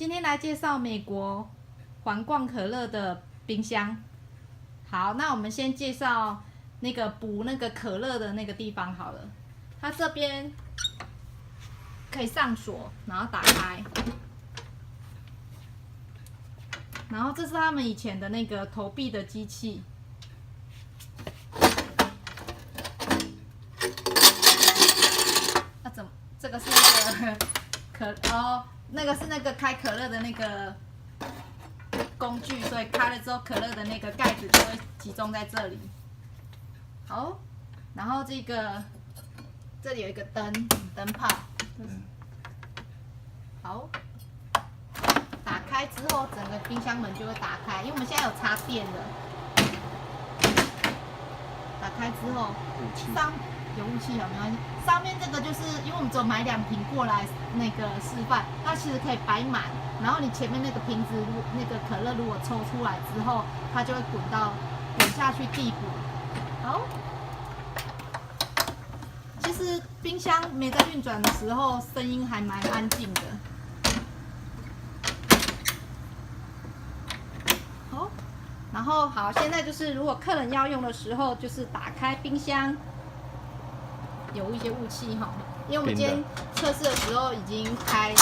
今天来介绍美国皇冠可乐的冰箱。好，那我们先介绍那个补那个可乐的那个地方好了。它这边可以上锁，然后打开。然后这是他们以前的那个投币的机器。那怎么？这个是那个那个是那个开可乐的那个工具，所以开了之后，可乐的那个盖子就会集中在这里。好，然后这里有一个灯泡。好。打开之后，整个冰箱门就会打开，因为我们现在有插电的。打开之后，有雾气有没有？上面这个就是因为我们只有买2瓶过来那个示范，它其实可以摆满，然后你前面那个瓶子那个可乐如果抽出来之后，它就会滚下去地补。好，其实冰箱没在运转的时候，声音还蛮安静的。然后好，现在就是如果客人要用的时候，就是打开冰箱，有一些雾气哈，因为我们今天测试的时候已经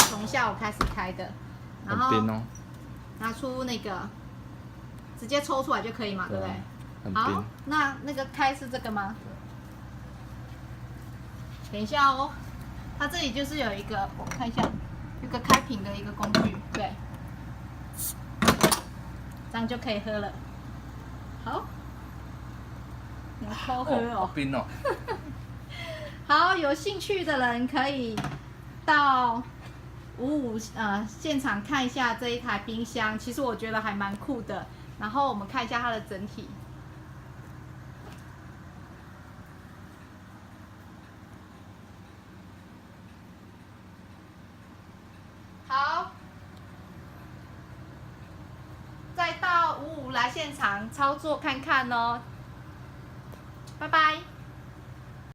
从下午开始开的，然后拿出那个直接抽出来就可以嘛，对不对？好，那个开是这个吗？等一下哦，它这里就是有一个，我看一下，有个开瓶的一个工具，对。这样就可以喝了。好，你要偷喝哦。好冰哦。好，有兴趣的人可以到55现场看一下这一台冰箱，其实我觉得还蛮酷的。然后我们看一下它的整体。好。再到55来现场操作看看哦，拜拜。